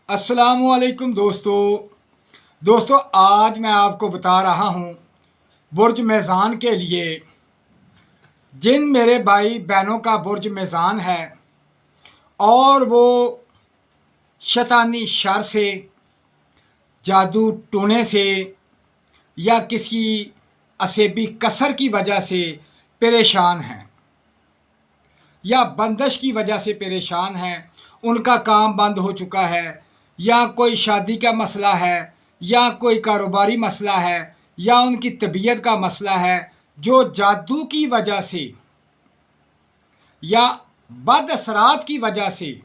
अस्सलामुअलैकुम दोस्तों आज मैं आपको बता रहा हूँ बुर्ज मेज़ान के लिए। जिन मेरे भाई बहनों का बुर्ज मेज़ान है और वो शैतानी शर से, जादू टोने से या किसी असेबी कसर की वजह से परेशान हैं या बंदिश की वजह से परेशान हैं, उनका काम बंद हो चुका है, या कोई शादी का मसला है, या कोई कारोबारी मसला है, या उनकी तबीयत का मसला है, जो जादू की वजह से या बद असरात की वजह से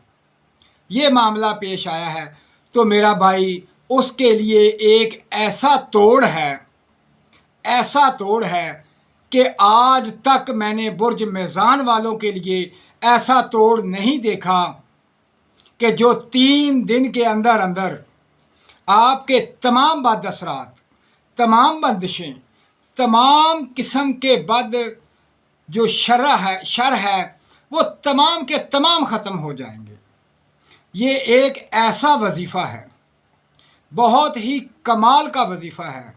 ये मामला पेश आया है, तो मेरा भाई उसके लिए एक ऐसा तोड़ है कि आज तक मैंने बुर्ज मेज़ान वालों के लिए ऐसा तोड़ नहीं देखा कि जो 3 दिन के अंदर अंदर आपके तमाम बद असरात, तमाम बंदिशें, तमाम किस्म के बद जो शर है वो तमाम के तमाम ख़त्म हो जाएंगे। ये एक ऐसा वजीफ़ा है, बहुत ही कमाल का वजीफ़ा है,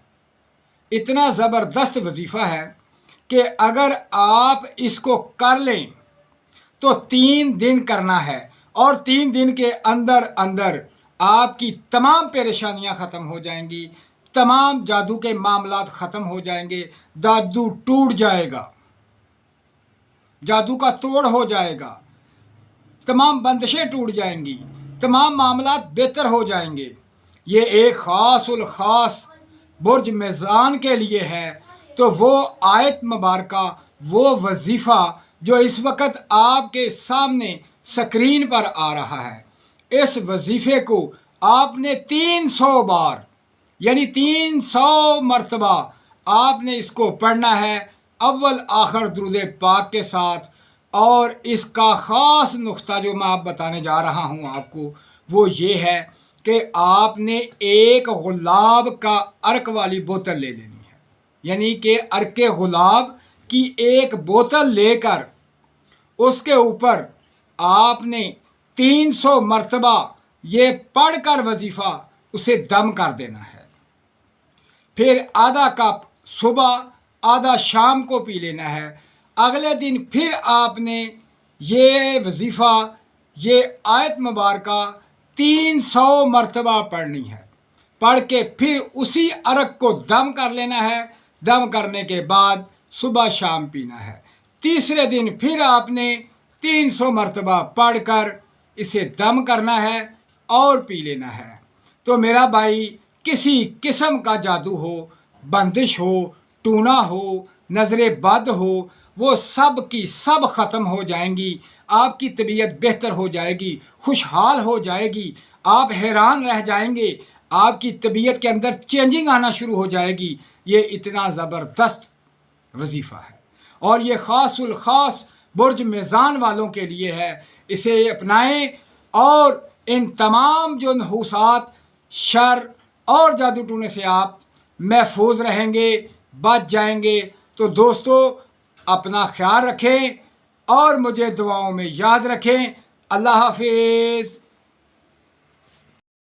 इतना ज़बरदस्त वजीफ़ा है कि अगर आप इसको कर लें तो 3 दिन करना है और 3 दिन के अंदर अंदर आपकी तमाम परेशानियां ख़त्म हो जाएंगी, तमाम जादू के मामलात ख़त्म हो जाएंगे, जादू टूट जाएगा, जादू का तोड़ हो जाएगा, तमाम बंदिशें टूट जाएंगी, तमाम मामलात बेहतर हो जाएंगे। ये एक ख़ास उल ख़ास बुर्ज मेज़ान के लिए है। तो वो आयत मुबारका, वो वजीफ़ा जो इस वक्त आपके सामने स्क्रीन पर आ रहा है, इस वजीफ़े को आपने 300 बार यानी 300 मरतबा आपने इसको पढ़ना है, अव्वल आखिर दुरूद पाक के साथ। और इसका ख़ास नुक्ता जो मैं आप बताने जा रहा हूँ आपको, वो ये है कि आपने एक गुलाब का अर्क वाली बोतल ले लेनी है, यानी कि अर्क गुलाब की एक बोतल लेकर उसके ऊपर आपने 300 मरतबा ये पढ़कर वजीफ़ा उसे दम कर देना है। फिर आधा कप सुबह, आधा शाम को पी लेना है। अगले दिन फिर आपने ये वजीफ़ा, ये आयत मुबारका 300 मरतबा पढ़नी है। पढ़ के फिर उसी अर्क को दम कर लेना है। दम करने के बाद सुबह शाम पीना है। तीसरे दिन फिर आपने 300 मरतबा पढ़कर इसे दम करना है और पी लेना है। तो मेरा भाई, किसी किस्म का जादू हो, बंदिश हो, टूना हो, नज़रे बद हो, वो सब की सब ख़त्म हो जाएंगी। आपकी तबीयत बेहतर हो जाएगी, खुशहाल हो जाएगी, आप हैरान रह जाएंगे, आपकी तबीयत के अंदर चेंजिंग आना शुरू हो जाएगी। ये इतना ज़बरदस्त वजीफ़ा है और ये ख़ासुल ख़ास बुर्ज मेज़ान वालों के लिए है। इसे अपनाएं और इन तमाम जो नहूसात, शर और जादू टूने से आप महफूज रहेंगे, बच जाएंगे। तो दोस्तों, अपना ख्याल रखें और मुझे दुआओं में याद रखें। अल्लाह हाफिज़।